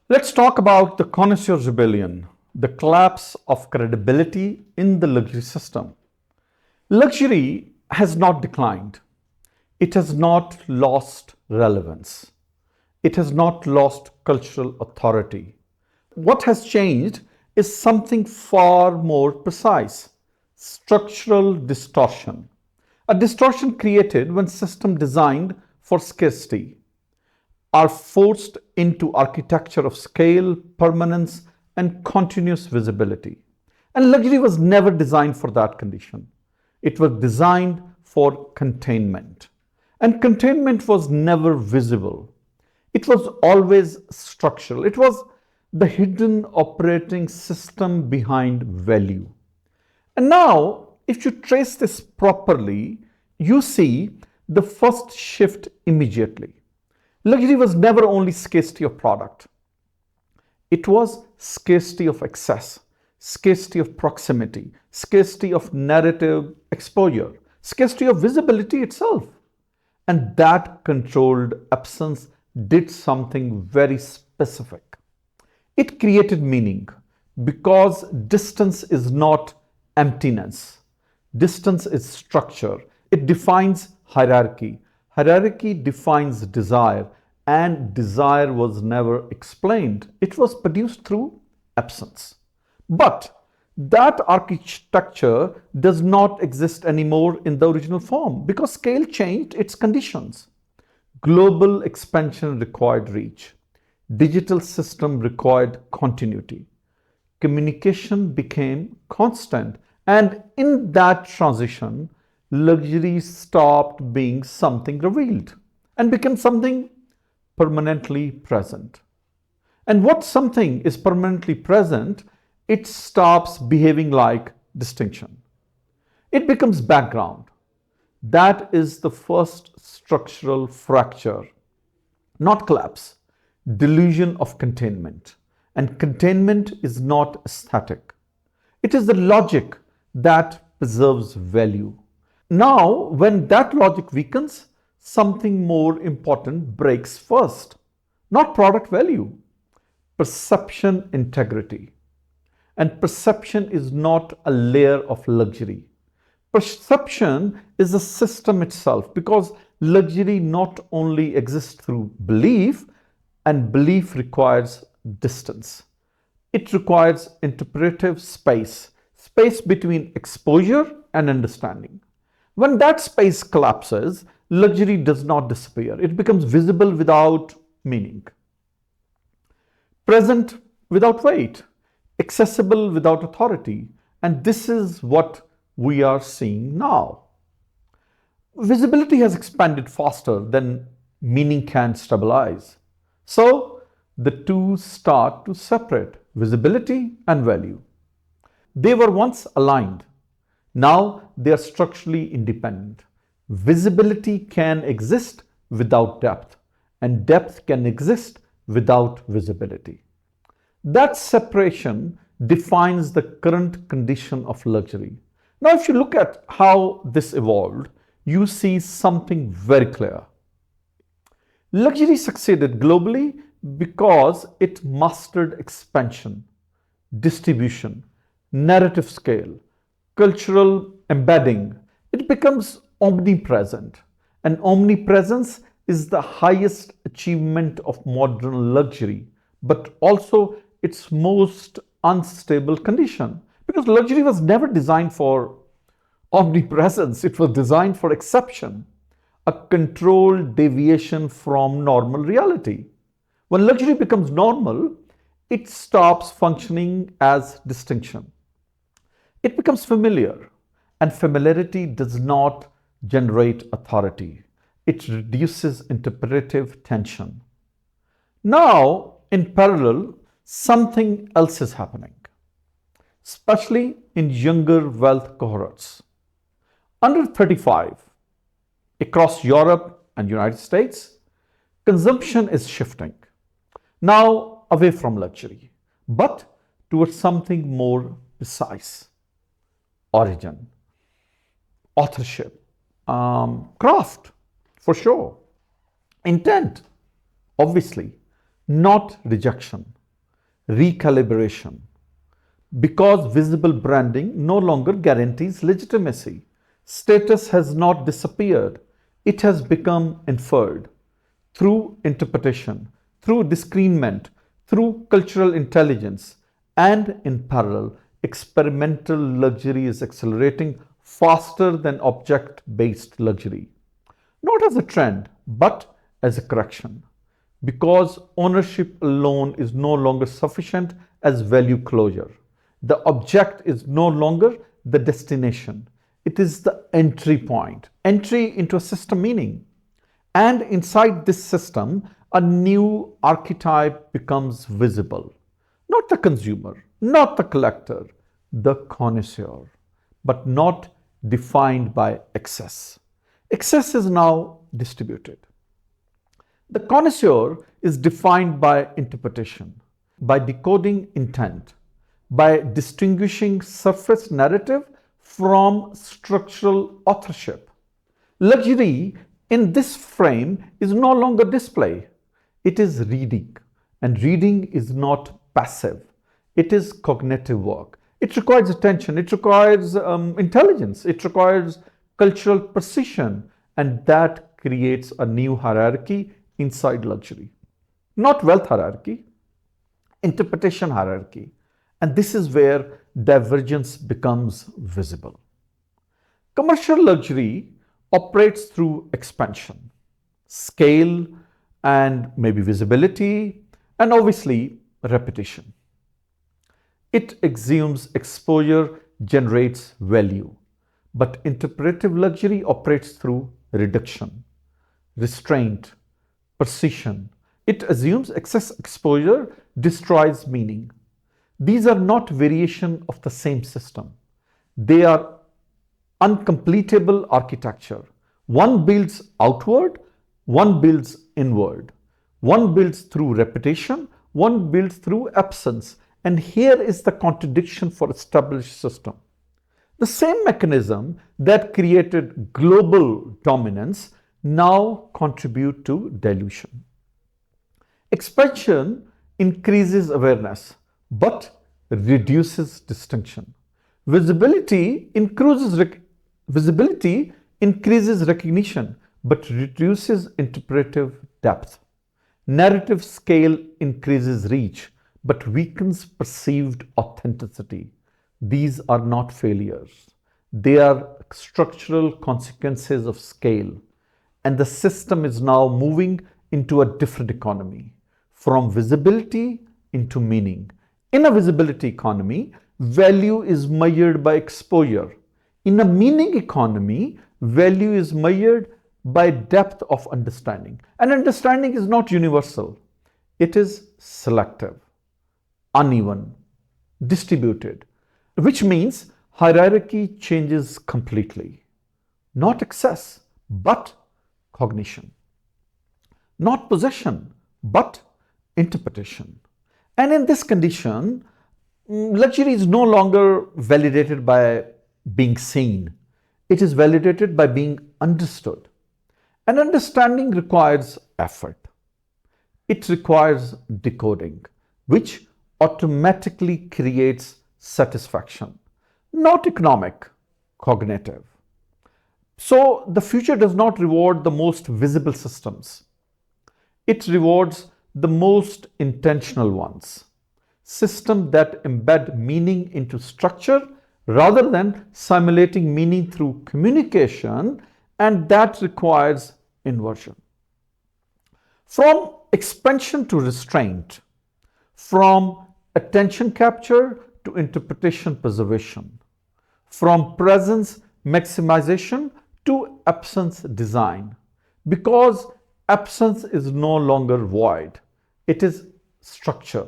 Let's talk about the Connoisseur rebellion, the collapse of credibility in the luxury system. Luxury has not declined. It has not lost relevance. It has not lost cultural authority. What has changed is something far more precise: structural distortion. A distortion created when systems designed for scarcity are forced into architecture of scale, permanence, and continuous visibility. And luxury was never designed for that condition. It was designed for containment. And containment was never visible. It was always structural. It was the hidden operating system behind value. And now, if you trace this properly, you see the first shift immediately. Luxury was never only scarcity of product. It was scarcity of access, scarcity of proximity, scarcity of narrative exposure, scarcity of visibility itself. And that controlled absence did something very specific. It created meaning because distance is not emptiness. Distance is structure. It defines hierarchy. Hierarchy defines desire, and desire was never explained. It was produced through absence. But that architecture does not exist anymore in the original form because scale changed its conditions. Global expansion required reach. Digital system required continuity. Communication became constant, and in that transition, luxury stopped being something revealed and became something permanently present. And once something is permanently present, it stops behaving like distinction. It becomes background. That is the first structural fracture, not collapse, delusion of containment. And containment is not aesthetic. It is the logic that preserves value. Now, when that logic weakens, something more important breaks first. Not product value, perception integrity. And perception is not a layer of luxury. Perception is the system itself because luxury not only exists through belief, and belief requires distance. It requires interpretive space, space between exposure and understanding. When that space collapses, luxury does not disappear. It becomes visible without meaning, present without weight, accessible without authority. And this is what we are seeing now. Visibility has expanded faster than meaning can stabilize. So the two start to separate: visibility and value. They were once aligned. Now they are structurally independent. Visibility can exist without depth, and depth can exist without visibility. That separation defines the current condition of luxury. Now, if you look at how this evolved, you see something very clear. Luxury succeeded globally because it mastered expansion, distribution, narrative scale, cultural embedding. It becomes omnipresent, and omnipresence is the highest achievement of modern luxury, but also its most unstable condition, because luxury was never designed for omnipresence. It was designed for exception, a controlled deviation from normal reality. When luxury becomes normal, it stops functioning as distinction. It becomes familiar, and familiarity does not generate authority. It reduces interpretive tension. Now, in parallel, something else is happening, especially in younger wealth cohorts. Under 35, across Europe and United States, consumption is shifting. Now away from luxury, but towards something more precise: origin, authorship, craft, for sure, intent, obviously, not rejection. recalibration. Because visible branding no longer guarantees legitimacy. Status has not disappeared, it has become inferred through interpretation, through discernment, through cultural intelligence, and in parallel, experimental luxury is accelerating faster than object based luxury. Not as a trend, but as a correction. Because ownership alone is no longer sufficient as value closure. The object is no longer the destination, it is the entry point, entry into a system meaning. And inside this system, a new archetype becomes visible. Not the consumer, not the collector, the connoisseur, but not defined by excess. Excess is now distributed. The connoisseur is defined by interpretation, by decoding intent, by distinguishing surface narrative from structural authorship. Luxury in this frame is no longer display, it is reading. And reading is not passive, it is cognitive work. It requires attention, it requires intelligence, it requires cultural precision, and that creates a new hierarchy inside luxury. Not wealth hierarchy, interpretation hierarchy. And this is where divergence becomes visible. Commercial luxury operates through expansion, scale, and maybe visibility, and obviously repetition. It assumes exposure generates value, but interpretive luxury operates through reduction, restraint, precision. It assumes excess exposure destroys meaning. These are not variation of the same system. They are uncompletable architecture. One builds outward, one builds inward. One builds through repetition, one builds through absence. And here is the contradiction for established system. The same mechanism that created global dominance now contribute to dilution. Expansion increases awareness, but reduces distinction. Visibility increases recognition, but reduces interpretive depth. Narrative scale increases reach, but weakens perceived authenticity. These are not failures. They are structural consequences of scale. And the system is now moving into a different economy, from visibility into meaning. In a visibility economy, value is measured by exposure. In a meaning economy, value is measured by depth of understanding. And understanding is not universal. It is selective, uneven, distributed, which means hierarchy changes completely. Not excess, but cognition. Not possession, but interpretation. And in this condition, luxury is no longer validated by being seen. It is validated by being understood. And understanding requires effort. It requires decoding, which automatically creates satisfaction. Not economic, cognitive. So the future does not reward the most visible systems. It rewards the most intentional ones. Systems that embed meaning into structure rather than simulating meaning through communication, and that requires inversion. From expansion to restraint, from attention capture to interpretation preservation, from presence maximization to absence design, because absence is no longer void, it is structure.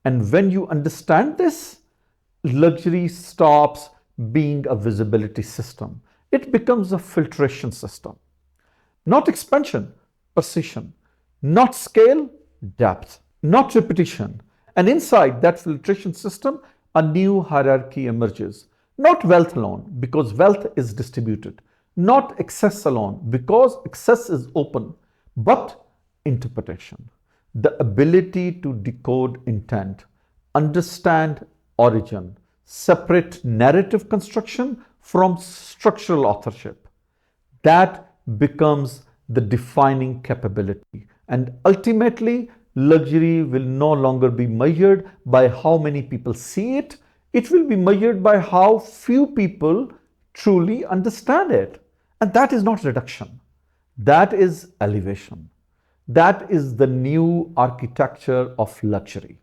And when you understand this, luxury stops being a visibility system. It becomes a filtration system. Not expansion, precision. Not scale, depth. Not repetition. And inside that filtration system, a new hierarchy emerges. Not wealth alone, because wealth is distributed. Not excess alone, because excess is open. But interpretation. The ability to decode intent understand origin, separate narrative construction from structural authorship. That becomes the defining capability. And ultimately, luxury will no longer be measured by how many people see it. It will be measured by how few people truly understand it. And that is not reduction. That is elevation. That is the new architecture of luxury.